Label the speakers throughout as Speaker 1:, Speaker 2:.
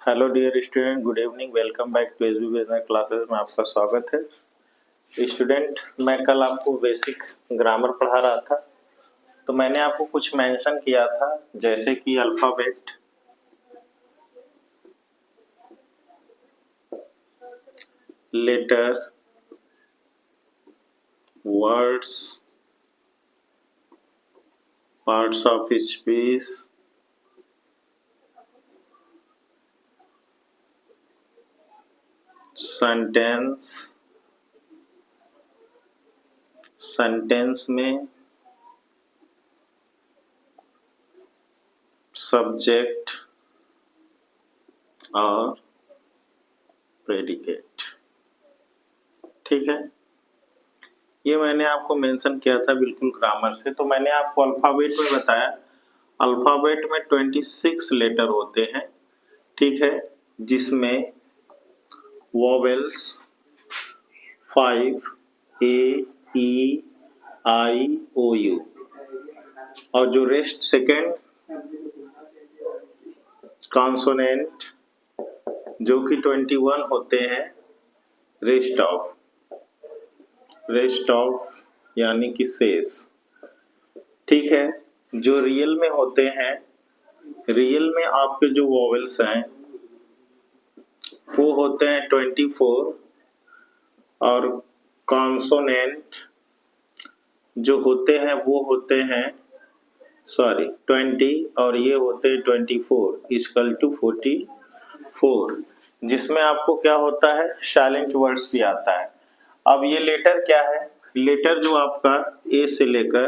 Speaker 1: Hello dear student, good evening. Welcome back to SB business classes में आपका स्वागत है। स्टूडेंट, मैं कल आपको बेसिक ग्रामर पढ़ा रहा था, तो मैंने आपको कुछ मेंशन किया था, जैसे कि alphabet, letter, words, parts of speech, sentence, sentence में सब्जेक्ट और प्रेडिकेट। ठीक है, ये मैंने आपको मेंशन किया था बिल्कुल ग्रामर से। तो मैंने आपको अल्फाबेट में बताया, अल्फाबेट में 26 लेटर होते हैं। ठीक है, जिसमें vowels 5 A E I O you, और जो रेस्ट सेकेंड कॉन्सोनेंट जो कि 21 होते हैं, रेस्ट ऑफ यानी कि शेष। ठीक है, जो रियल में होते हैं, रियल में आपके जो वोवेल्स हैं वो होते हैं 24, और कॉन्सोनेंट जो होते हैं वो होते हैं 20, और ये होते हैं 24 इक्वल टू 44, जिसमें आपको क्या होता है, साइलेंट वर्ड्स भी आता है। अब ये लेटर क्या है, लेटर जो आपका ए से लेकर,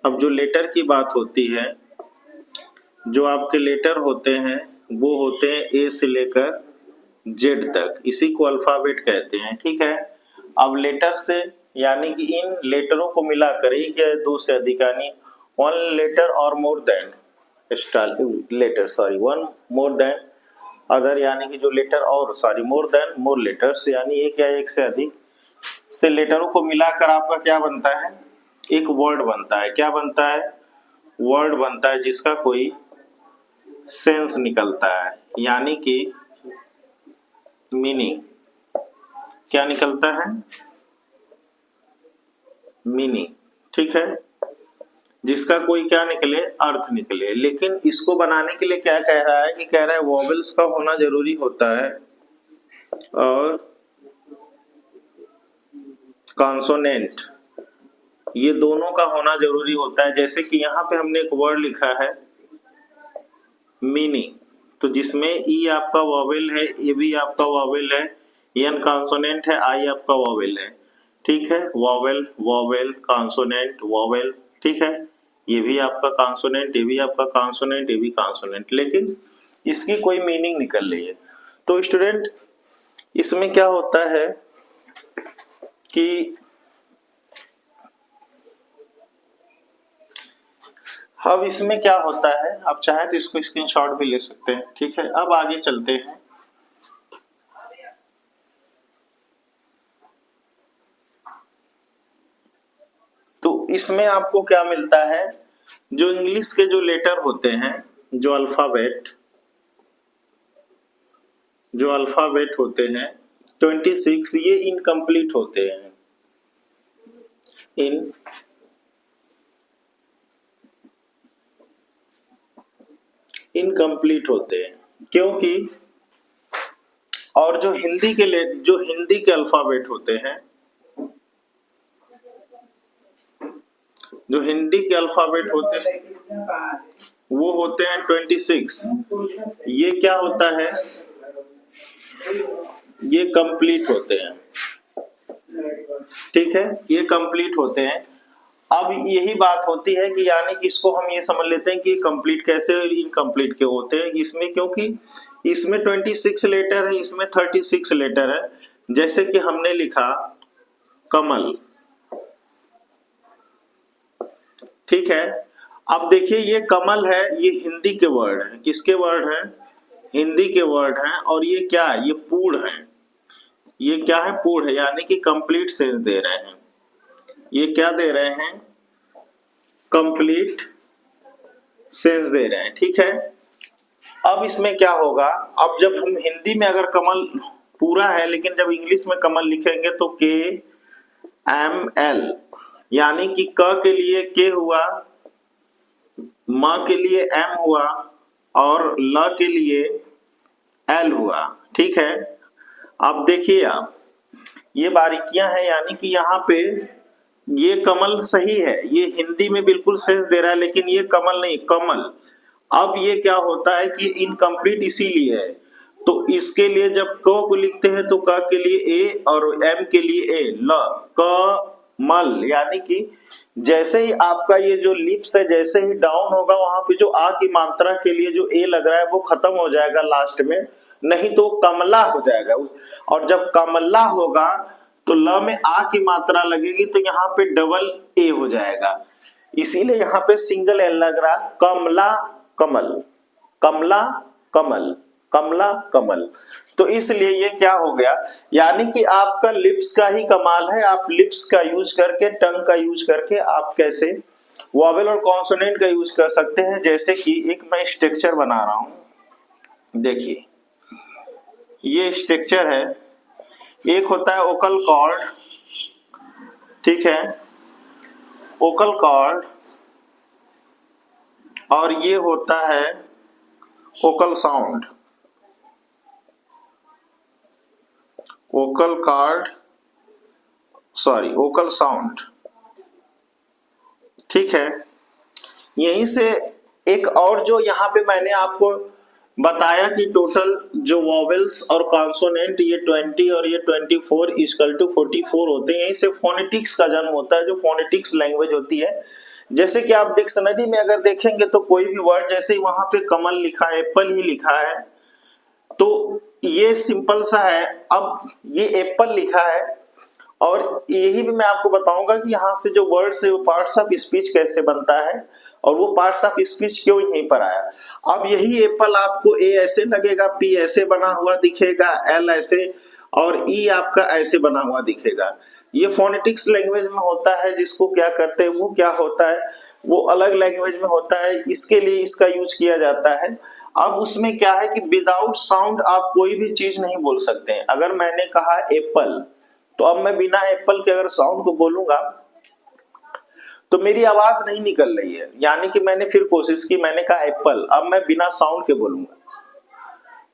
Speaker 1: अब जो लेटर की बात होती है, जो आपके लेटर होते हैं वो होते हैं ए से लेकर जेड तक, इसी को अल्फाबेट कहते हैं। ठीक है, अब लेटर से यानी कि इन लेटरों को मिलाकर एक या दो से अधिक, यानी वन लेटर और more than letter, one more than other, यानी कि जो लेटर और मोर देन मोर लेटर्स, यानी एक या एक से अधिक से लेटरों को मिलाकर आपका क्या बनता है, एक वर्ड बनता है। क्या बनता है? वर्ड बनता है, जिसका कोई सेंस निकलता है, यानी कि मीनिंग। क्या निकलता है? मीनिंग। ठीक है, जिसका कोई क्या निकले, अर्थ निकले। लेकिन इसको बनाने के लिए क्या कह रहा है, कि कह रहा है वोवेल्स का होना जरूरी होता है और कॉन्सोनेंट, ये दोनों का होना जरूरी होता है। जैसे कि यहाँ पे हमने एक वर्ड लिखा है मीनिंग, तो जिसमें ई आपका वोवेल है, ए भी आपका वोवेल है, एन कॉन्सोनेंट है, आई आपका वोवेल है। ठीक है, वोवेल वोवेल कॉन्सोनेंट वोवेल। ठीक है, ये भी आपका कॉन्सोनेंट, ये भी आपका कॉन्सोनेंट, ये भी कॉन्सोनेंट, लेकिन इसकी कोई मीनिंग निकल रही है। तो स्टूडेंट, इसमें क्या होता है कि अब इसमें क्या होता है, आप चाहे तो इसको स्क्रीनशॉट भी ले सकते हैं। ठीक है, अब आगे चलते हैं। तो इसमें आपको क्या मिलता है, जो इंग्लिश के जो लेटर होते हैं, जो अल्फाबेट होते हैं 26, ये इनकम्प्लीट होते हैं। इनकम्प्लीट होते हैं, क्योंकि और जो हिंदी के अल्फाबेट होते हैं, जो हिंदी के अल्फाबेट होते हैं वो होते हैं 26। ये क्या होता है, ये कंप्लीट होते हैं। ठीक है, ये कंप्लीट होते हैं। अब यही बात होती है कि यानी कि इसको हम ये समझ लेते हैं कि कंप्लीट कैसे और इनकम्प्लीट क्यों होते हैं इसमें, क्योंकि इसमें 26 लेटर है, इसमें 36 लेटर है। जैसे कि हमने लिखा कमल। ठीक है, अब देखिए ये कमल है, ये हिंदी के वर्ड है। किसके वर्ड है? हिंदी के वर्ड हैं। और ये क्या है? ये पूर्ण है। ये क्या है? पूर्ण है, यानी कि कंप्लीट सेंस दे रहे हैं। ये क्या दे रहे हैं? कंप्लीट सेंस दे रहे हैं। ठीक है, अब इसमें क्या होगा, अब जब हम हिंदी में अगर कमल पूरा है, लेकिन जब इंग्लिश में कमल लिखेंगे तो KML, यानी कि क के लिए K हुआ, म के लिए M हुआ और ल के लिए L हुआ। ठीक है, अब देखिए आप ये बारीकियां हैं, यानी कि यहाँ पे ये कमल सही है, ये हिंदी में बिल्कुल सेंस दे रहा है, लेकिन ये कमल नहीं, कमल। अब ये क्या होता है कि इनकम्प्लीट इसीलिए है, तो इसके लिए जब क को लिखते हैं तो क के लिए A और M के लिए A, ल क मल, यानी कि जैसे ही आपका ये जो लिप्स है जैसे ही डाउन होगा, वहां पे जो आ की मात्रा के लिए जो A लग रहा है वो खत्म हो जाएगा लास्ट में, नहीं तो कमला हो जाएगा। और जब कमला होगा तो ल में आ की मात्रा लगेगी तो यहाँ पे डबल A हो जाएगा, इसीलिए यहाँ पे सिंगल L लग रहा, कमला कमल, कमला कमल, कमला कमल। तो इसलिए ये क्या हो गया, यानी कि आपका लिप्स का ही कमाल है, आप लिप्स का यूज करके, टंग का यूज करके आप कैसे वॉवेल और कॉन्सोनेंट का यूज कर सकते हैं। जैसे कि एक मैं स्ट्रक्चर बना रहा हूं, देखिए ये स्ट्रक्चर है, एक होता है ओकल कॉर्ड, ठीक है, ओकल कॉर्ड, और ये होता है vocal sound, vocal cord sorry vocal sound. ठीक है, यहीं से एक और जो यहाँ पे मैंने आपको बताया कि टोटल जो वॉवेल्स और कॉन्सोनेंट ये 20 और ये 24 इक्वल टू 44 होते हैं, यहीं से फोनेटिक्स का जन्म होता है, जो फोनेटिक्स लैंग्वेज होती है। जैसे कि आप डिक्शनरी में अगर देखेंगे तो कोई भी वर्ड, जैसे वहां पे कमल लिखा है, एप्पल ही लिखा है, तो ये सिंपल सा है। अब ये एप्पल लिखा है, और यही भी मैं आपको बताऊंगा कि यहाँ से जो वर्ड्स है वो पार्ट्स ऑफ स्पीच कैसे बनता है, और वो पार्ट्स ऑफ स्पीच क्यों यहीं पर आया। अब यही एप्पल आपको ए ऐसे लगेगा, पी ऐसे बना हुआ दिखेगा, एल ऐसे, और ई आपका ऐसे बना हुआ दिखेगा। ये फोनेटिक्स लैंग्वेज में होता है, जिसको क्या करते हैं, वो क्या होता है, वो अलग लैंग्वेज में होता है, इसके लिए इसका यूज किया जाता है। अब उसमें क्या है कि विदाउट साउंड आप कोई भी चीज नहीं बोल सकते हैं। अगर मैंने कहा एप्पल, तो अब मैं बिना एप्पल के अगर साउंड को बोलूंगा तो मेरी आवाज नहीं निकल रही है, यानी कि मैंने फिर कोशिश की, मैंने कहा एप्पल, अब मैं बिना साउंड के बोलूंगा,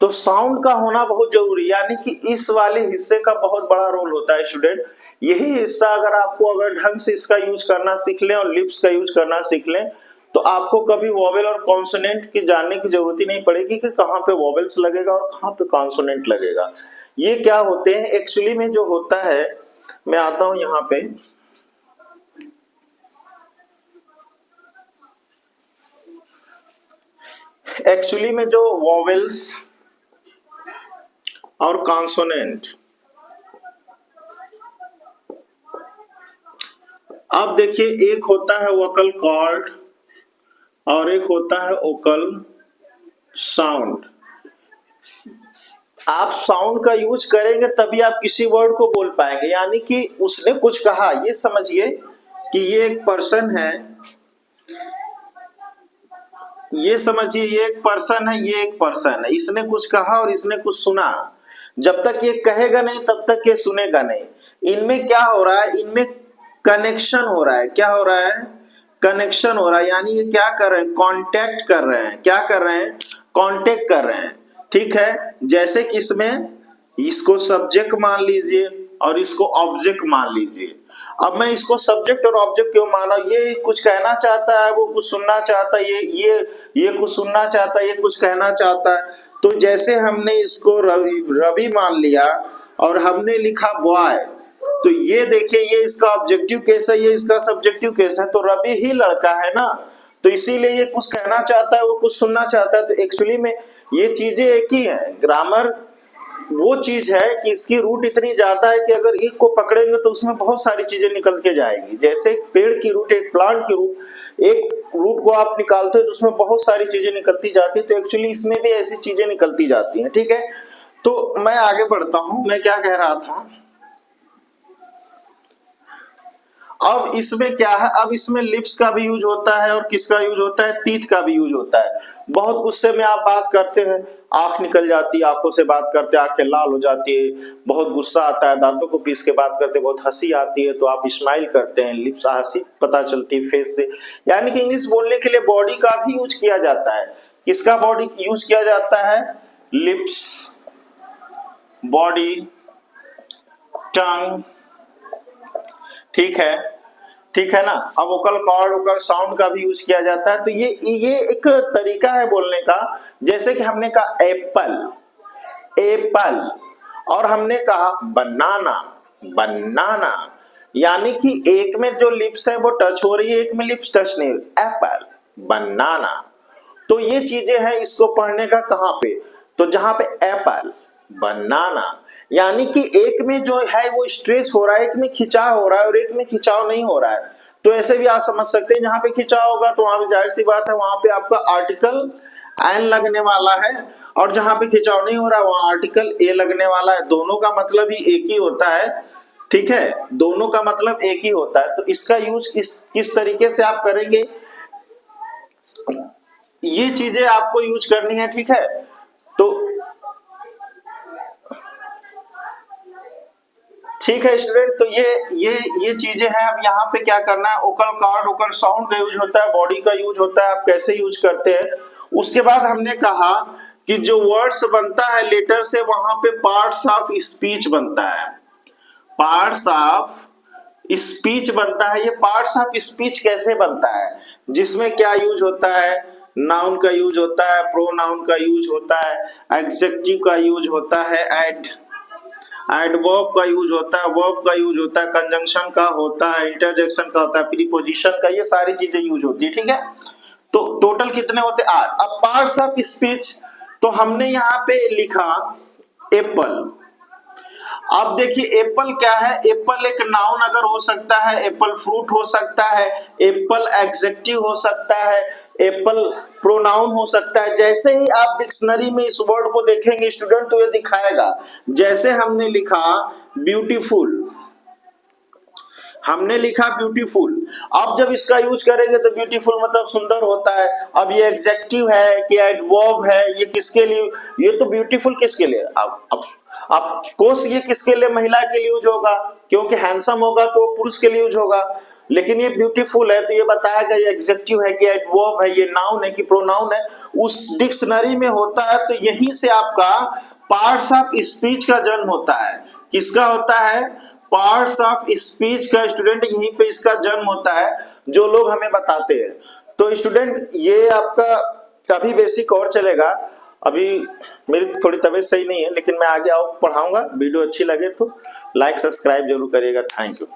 Speaker 1: तो साउंड का होना बहुत जरूरी, यानी कि इस वाले हिस्से का बहुत बड़ा रोल होता है स्टूडेंट। यही हिस्सा अगर आपको अगर ढंग से इसका यूज करना सीख लें और लिप्स का यूज करना सीख लें, तो आपको कभी वॉवेल और कॉन्सोनेंट की जानने की जरूरत ही नहीं पड़ेगी कि कहाँ पे वॉवेल्स लगेगा और कहाँ पे कॉन्सोनेंट लगेगा। ये क्या होते हैं एक्चुअली में, जो होता है, मैं आता हूं यहाँ पे, एक्चुअली में जो वॉवेल्स और कॉन्सोनेंट, अब देखिए एक होता है वोकल कॉर्ड और एक होता है ओकल साउंड। आप साउंड का यूज करेंगे तभी आप किसी वर्ड को बोल पाएंगे, यानी कि उसने कुछ कहा, ये समझिए कि ये एक पर्सन है, ये समझिए ये एक पर्सन है, ये एक पर्सन है, इसने कुछ कहा और इसने कुछ सुना। जब तक ये कहेगा नहीं तब तक ये सुनेगा नहीं। इनमें क्या हो रहा है, इनमें कनेक्शन हो रहा है, क्या हो रहा है, कनेक्शन हो रहा है, यानी ये क्या कर रहे हैं, कांटेक्ट कर रहे हैं, क्या कर रहे हैं, कांटेक्ट कर रहे हैं। ठीक है, जैसे कि इसमें इसको सब्जेक्ट मान लीजिए और इसको ऑब्जेक्ट मान लीजिए। अब मैं इसको सब्जेक्ट और ऑब्जेक्ट क्यों माना, ये कुछ कहना चाहता है, वो कुछ सुनना चाहता है, ये कुछ सुनना चाहता है, ये कुछ कहना चाहता है। तो जैसे हमने इसको रवि मान लिया और हमने लिखा बॉय, तो ये देखिए ये इसका ऑब्जेक्टिव केस है, ये इसका सब्जेक्टिव केस है, तो रवि ही लड़का है ना, तो इसीलिए ये कुछ कहना चाहता है, वो कुछ सुनना चाहता है। तो एक्चुअली में ये चीजें एक ही है। ग्रामर वो चीज है कि इसकी रूट इतनी ज्यादा है कि अगर एक को पकड़ेंगे तो उसमें बहुत सारी चीजें निकल के जाएंगी। जैसे पेड़ की रूट, एक प्लांट की रूट, एक रूट को आप निकालते हो तो उसमें बहुत सारी चीजें निकलती जाती है, तो एक्चुअली इसमें भी ऐसी चीजें निकलती जाती हैं। ठीक है, तो मैं आगे बढ़ता हूं, मैं क्या कह रहा था, अब इसमें क्या है, अब इसमें लिप्स का भी यूज होता है और किसका यूज होता है, टीथ का भी यूज होता है। बहुत गुस्से में आप बात करते हैं, आंख निकल जाती है, आंखों से बात करते आंखें लाल हो जाती है, बहुत गुस्सा आता है, दांतों को पीस के बात करते, बहुत हंसी आती है तो आप स्माइल करते हैं, लिप्स हंसी पता चलती है फेस से। यानी कि इंग्लिश बोलने के लिए बॉडी का भी यूज किया जाता है। किसका बॉडी यूज किया जाता है? लिप्स, बॉडी, टंग, ठीक है ना। अब वोकल कॉर्ड, वोकल साउंड का भी यूज किया जाता है। तो ये एक तरीका है बोलने का। जैसे कि हमने कहा एप्पल, एप्पल, और हमने कहा बनाना, बनाना, यानी कि एक में जो लिप्स है वो टच हो रही है, एक में लिप्स टच नहीं, एप्पल, बनाना। तो ये चीजें हैं, इसको पढ़ने का कहां पे? तो जहां पे एप्पल, बनाना, यानी कि एक में जो है वो स्ट्रेस हो रहा है, एक में खिंचाव हो रहा है और एक में खिंचाव नहीं हो रहा है। तो ऐसे भी आप समझ सकते हैं, जहां पे खिंचाव होगा तो वहां पे जाहिर सी बात है वहां पे आपका आर्टिकल एन लगने वाला है, और जहां पे खिंचाव नहीं हो रहा वहां आर्टिकल ए लगने वाला है। दोनों का मतलब ही एक ही होता है, ठीक है, दोनों का मतलब एक ही होता है। तो इसका यूज किस तरीके से आप करेंगे, ये चीजें आपको यूज करनी है, ठीक है। तो ठीक है स्टूडेंट, तो ये चीजें हैं। अब यहाँ पे क्या करना है, ओकल कॉर्ड, ओकल साउंड का यूज होता है, बॉडी का यूज होता है, आप कैसे यूज करते हैं। उसके बाद हमने कहा कि जो वर्ड्स बनता है लेटर से, वहां पे पार्ट्स ऑफ स्पीच बनता है, पार्ट्स ऑफ स्पीच बनता है। ये पार्ट्स ऑफ स्पीच कैसे बनता है, जिसमें क्या यूज होता है, नाउन का यूज होता है, प्रोनाउन का यूज होता है, एडजेक्टिव का यूज होता है, एडवर्ब का यूज होता है, वर्ब का यूज होता है, कंजंक्शन का होता है, इंटरजेक्शन का होता है, प्रीपोजिशन का, ये सारी चीजें यूज होती है, ठीक है। तो टोटल कितने होते हैं? 8। अब पार्ट्स ऑफ स्पीच, तो हमने यहाँ पे लिखा एप्पल। अब देखिए एप्पल क्या है, एप्पल एक नाउन अगर हो सकता है, एप्पल फ्रूट हो सकता है, एप्पल एडजेक्टिव हो सकता है, एप्पल प्रोनाउन हो सकता है। जैसे ही आप डिक्शनरी में इस वर्ड को देखेंगे स्टूडेंट तो ये दिखाएगा। जैसे हमने लिखा ब्यूटीफुल, हमने लिखा ब्यूटीफुल, अब जब इसका यूज करेंगे तो ब्यूटीफुल मतलब सुंदर होता है। अब ये एडजेक्टिव है कि एडवर्ब है, ये किसके लिए, ये तो ब्यूटीफुल किसके लिए, अब कोर्स ये किसके लिए, महिला के लिए यूज होगा, क्योंकि हैंडसम होगा तो पुरुष के लिए यूज होगा। लेकिन ये ब्यूटीफुल है तो ये बताएगा ये एडजेक्टिव है कि एडवर्ब है, ये नाउन है कि प्रोनाउन है, उस डिक्शनरी में होता है। तो यहीं से आपका पार्ट्स ऑफ स्पीच का जन्म होता है। किसका होता है? पार्ट्स ऑफ स्पीच का स्टूडेंट, यहीं पे इसका जन्म होता है, जो लोग हमें बताते हैं। तो स्टूडेंट ये आपका काफी बेसिक और चलेगा। अभी मेरी थोड़ी तबीयत सही नहीं है, लेकिन मैं आगे आओ पढ़ाऊंगा। वीडियो अच्छी लगे तो लाइक सब्सक्राइब जरूर करिएगा। Thank you.